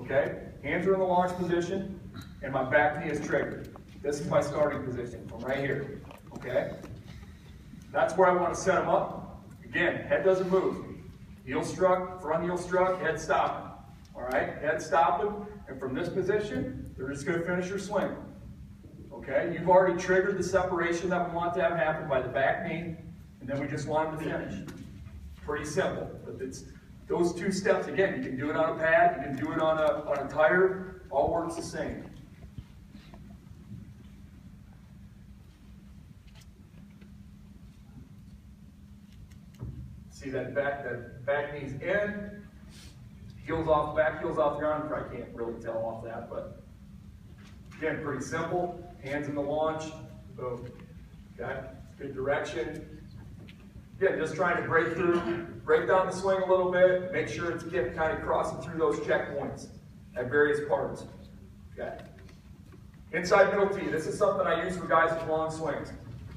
okay? Hands are in the launch position, and my back knee is triggered. This is my starting position from right here, okay? That's where I want to set them up. Again, head doesn't move. Heel struck, front heel struck, head stopping. All right, head stopping, and from this position, they're just going to finish your swing. Okay, you've already triggered the separation that we want to have happen by the back knee, and then we just want them to finish. Pretty simple, but it's those two steps. Again, you can do it on a pad, you can do it on a tire, all works the same. See that back knee's in, heels off, back heels off the arm. Probably can't really tell off that, but again, pretty simple. Hands in the launch, boom. Okay, good direction. Again, just trying to break down the swing a little bit, make sure it's kind of crossing through those checkpoints at various parts. Okay. Inside middle tee. This is something I use for guys with long swings.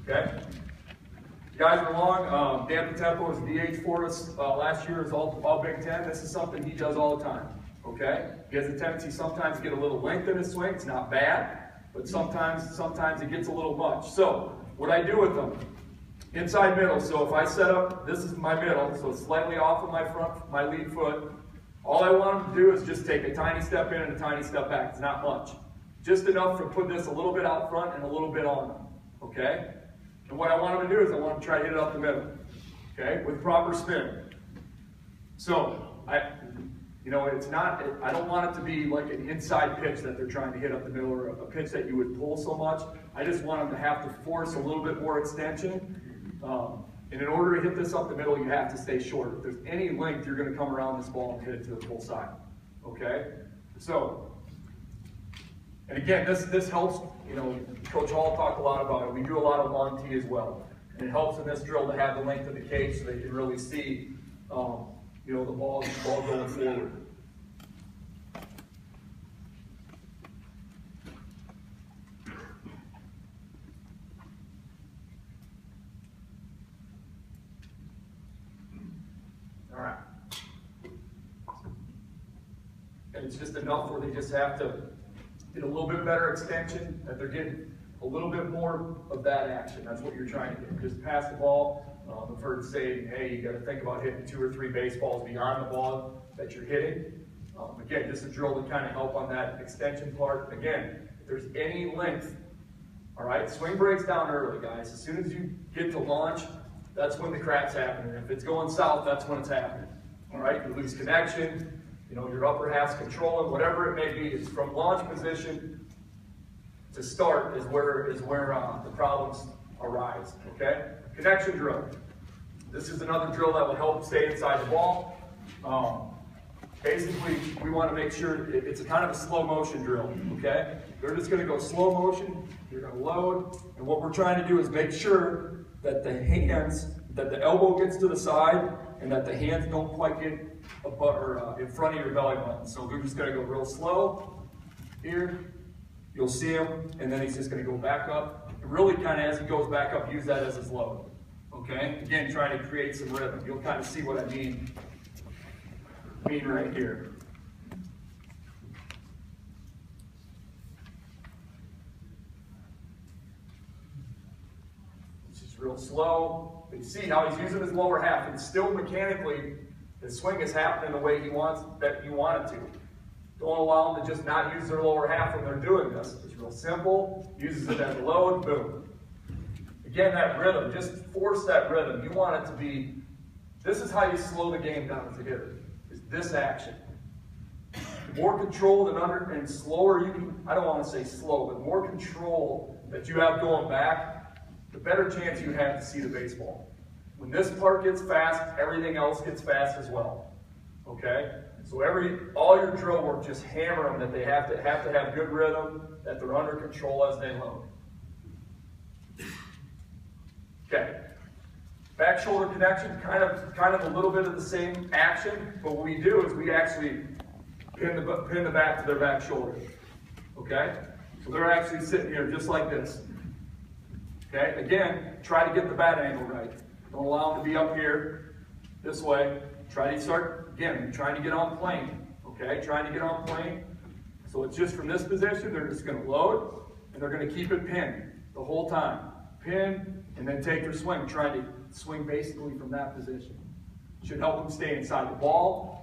Okay. Guys are long. Dan Potempo was DH for us last year. Is all Big Ten. This is something he does all the time. Okay. He has a tendency sometimes to get a little length in his swing. It's not bad, but sometimes it gets a little much. So what I do with them, inside middle. So if I set up, this is my middle, so it's slightly off of my lead foot. All I want them to do is just take a tiny step in and a tiny step back. It's not much. Just enough to put this a little bit out front and a little bit on them. Okay. And what I want them to do is I want them to try to hit it up the middle, okay, with proper spin. So, it's not, I don't want it to be like an inside pitch that they're trying to hit up the middle or a pitch that you would pull so much. I just want them to have to force a little bit more extension. And in order to hit this up the middle, you have to stay short. If there's any length, you're going to come around this ball and hit it to the full side, okay? So, and again, this helps, Coach Hall talked a lot about it. We do a lot of long tee as well. And it helps in this drill to have the length of the cage so they can really see, the ball going forward. All right. And it's just enough where they just have to get a little bit better extension, that they're getting a little bit more of that action. That's what you're trying to do. Just pass the ball. I've heard say, hey, you got to think about hitting 2 or 3 baseballs beyond the ball that you're hitting. Again, just a drill to kind of help on that extension part. Again, if there's any length, all right, swing breaks down early, guys. As soon as you get to launch, that's when the crap's happening. If it's going south, that's when it's happening. All right, you lose connection. Your upper half's controlling, whatever it may be. It's from launch position to start is where the problems arise, okay? Connection drill. This is another drill that will help stay inside the ball. Basically, we want to make sure it's a kind of a slow motion drill, okay? They're just going to go slow motion. You're going to load, and what we're trying to do is make sure that the elbow gets to the side and that the hands don't quite get in front of your belly button. So we're just going to go real slow here. You'll see him, and then he's just going to go back up. And really kind of as he goes back up, use that as his load. Okay? Again, trying to create some rhythm. You'll kind of see what I mean right here. It's just real slow. But you see how he's using his lower half, and still mechanically, the swing is happening the way you want it to. Don't allow them to just not use their lower half when they're doing this. It's real simple. Uses it as a load, boom. Again, that rhythm, just force that rhythm. You want it to be, this is how you slow the game down as a hitter, is this action. The more controlled and slower you can, I don't want to say slow, but the more control that you have going back, the better chance you have to see the baseball. When this part gets fast, everything else gets fast as well. Okay? So all your drill work, just hammer them that they have to have good rhythm, that they're under control as they load. Okay. Back shoulder connection, kind of a little bit of the same action, but what we do is we actually pin the bat to their back shoulder. Okay? So they're actually sitting here just like this. Okay? Again, try to get the bat angle right. Don't allow them to be up here this way. Try to start, again, trying to get on plane. okay, trying to get on plane. So it's just from this position, they're just gonna load, and they're gonna keep it pinned the whole time. Pin, and then take their swing, trying to swing basically from that position. Should help them stay inside the ball.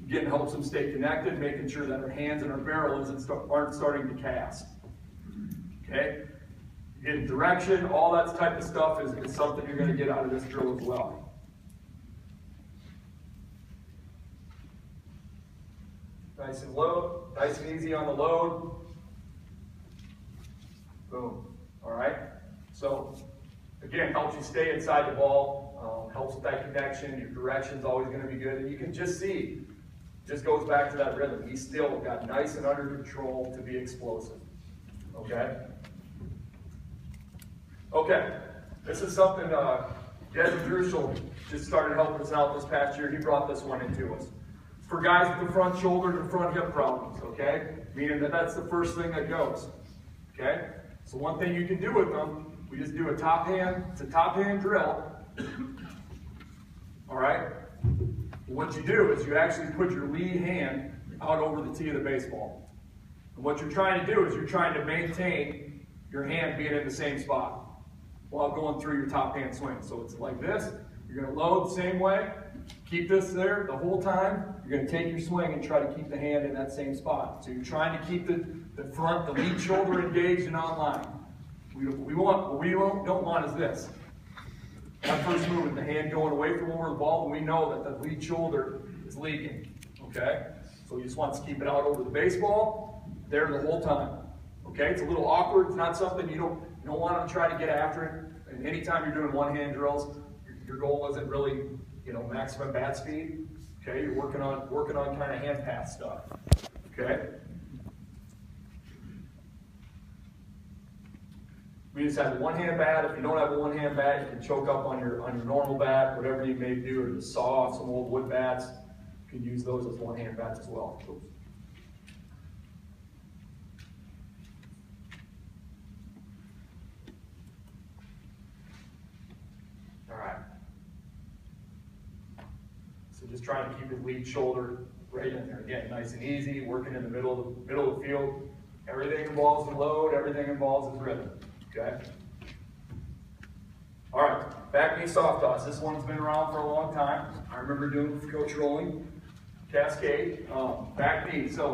Again, helps them stay connected, making sure that our hands and our barrel aren't starting to cast. Okay? In direction, all that type of stuff is something you're gonna get out of this drill as well. Nice and low, nice and easy on the load. Boom. All right? So, again, helps you stay inside the ball, helps with that connection. Your direction's always going to be good. And you can just see, just goes back to that rhythm. He's still got nice and under control to be explosive. Okay? Okay. This is something Jesse Druschel just started helping us out this past year. He brought this one into us. For guys with the front shoulder and front hip problems, okay? Meaning that's the first thing that goes. Okay? So one thing you can do with them, we just do a top hand, it's a top hand drill. All right? What you do is you actually put your lead hand out over the tee of the baseball. And what you're trying to do is you're trying to maintain your hand being in the same spot while going through your top hand swing. So it's like this. You're going to load the same way. Keep this there the whole time. You're going to take your swing and try to keep the hand in that same spot. So you're trying to keep the lead shoulder engaged and online. What we don't want is this. That first movement, the hand going away from over the ball, and we know that the lead shoulder is leaking. Okay? So you just want to keep it out over the baseball, there the whole time. Okay? It's a little awkward. It's not something you don't want to try to get after it. And anytime you're doing one-hand drills, your goal isn't really, maximum bat speed. Okay? You're working on kind of hand pass stuff. Okay? We just have a one-hand bat. If you don't have a one-hand bat, you can choke up on your normal bat, whatever you may do, or just saw off some old wood bats. You can use those as one-hand bats as well. Oops. All right. So just trying to keep his lead shoulder right in there. Again, nice and easy, working in the middle of the field. Everything involves the load. Everything involves his rhythm. Okay. All right, back knee soft toss. This one's been around for a long time. I remember doing it with Coach Rowling, Cascade. Back knee. So